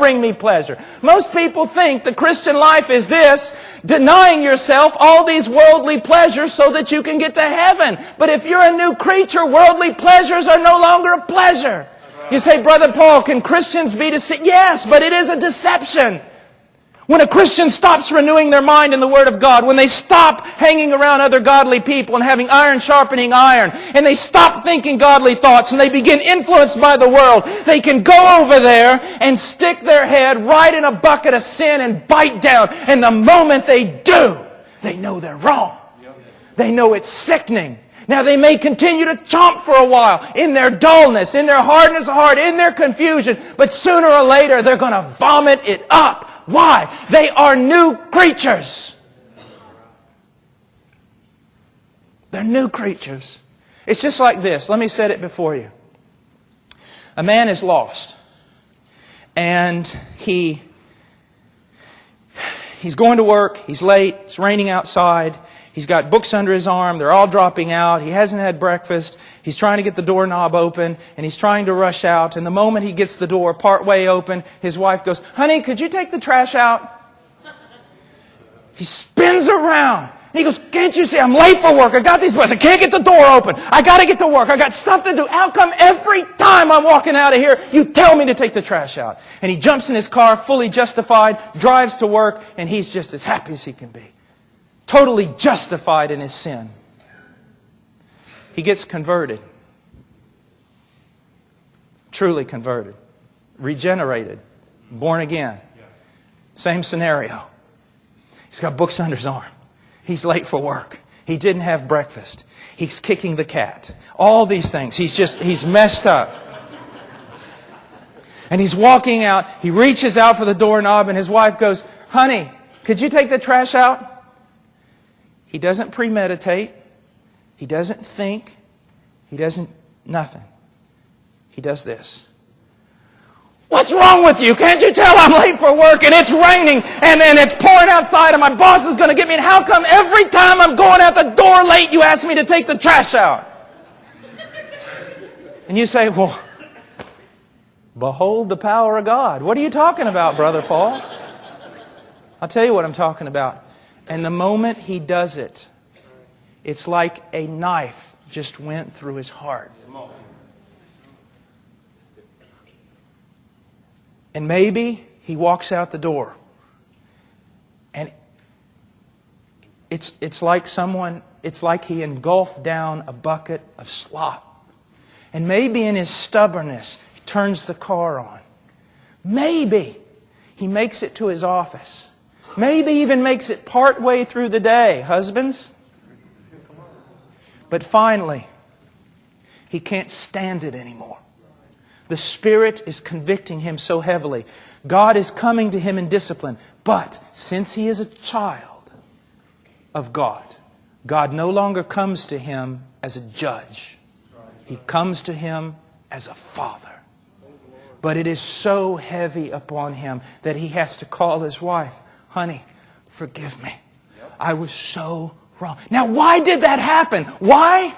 bring me pleasure. Most people think the Christian life is this, denying yourself all these worldly pleasures so that you can get to heaven. But if you're a new creature, worldly pleasures are no longer a pleasure. You say, Brother Paul, can Christians be deceived? Yes, but it is a deception. When a Christian stops renewing their mind in the Word of God, when they stop hanging around other godly people and having iron sharpening iron, and they stop thinking godly thoughts and they begin influenced by the world, they can go over there and stick their head right in a bucket of sin and bite down. And the moment they do, they know they're wrong. They know it's sickening. Now they may continue to chomp for a while in their dullness, in their hardness of heart, in their confusion, but sooner or later they're going to vomit it up. Why? They are new creatures. They're new creatures. It's just like this. Let me set it before you. A man is lost. And he's going to work. He's late. It's raining outside. He's got books under his arm. They're all dropping out. He hasn't had breakfast. He's trying to get the doorknob open, and he's trying to rush out. And the moment he gets the door partway open, his wife goes, "Honey, could you take the trash out?" He spins around. And he goes, "Can't you see I'm late for work? I got these books. I can't get the door open. I got to get to work. I got stuff to do. How come every time I'm walking out of here, you tell me to take the trash out?" And he jumps in his car, fully justified, drives to work, and he's just as happy as he can be. Totally justified in his sin. He gets converted. Truly converted. Regenerated. Born again. Same scenario. He's got books under his arm. He's late for work. He didn't have breakfast. He's kicking the cat. All these things. He's messed up. And he's walking out. He reaches out for the doorknob and his wife goes, "Honey, could you take the trash out?" He doesn't premeditate. He doesn't think. He doesn't, nothing. He does this. "What's wrong with you? Can't you tell I'm late for work and it's raining and it's pouring outside and my boss is going to get me? And how come every time I'm going out the door late you ask me to take the trash out?" And you say, "Well, behold the power of God." What are you talking about, Brother Paul? I'll tell you what I'm talking about. And the moment he does it, it's like a knife just went through his heart. And maybe he walks out the door. And it's like he engulfed down a bucket of slop. And maybe in his stubbornness, he turns the car on. Maybe he makes it to his office. Maybe even makes it part way through the day, husbands. But finally, he can't stand it anymore. The Spirit is convicting him so heavily. God is coming to him in discipline. But since he is a child of God, God no longer comes to him as a judge. He comes to him as a father. But it is so heavy upon him that he has to call his wife. "Honey, forgive me. I was so wrong." Now, why did that happen? Why?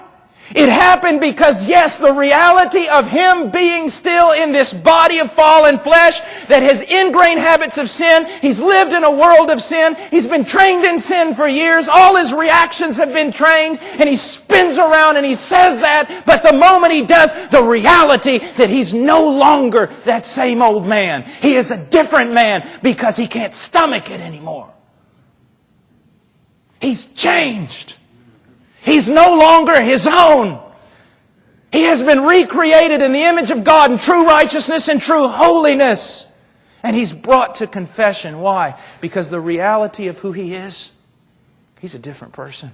It happened because, yes, the reality of him being still in this body of fallen flesh that has ingrained habits of sin. He's lived in a world of sin. He's been trained in sin for years. All his reactions have been trained. And he spins around and he says that. But the moment he does, the reality that he's no longer that same old man. He is a different man because he can't stomach it anymore. He's changed. He's no longer his own. He has been recreated in the image of God in true righteousness and true holiness. And he's brought to confession. Why? Because the reality of who he is, he's a different person.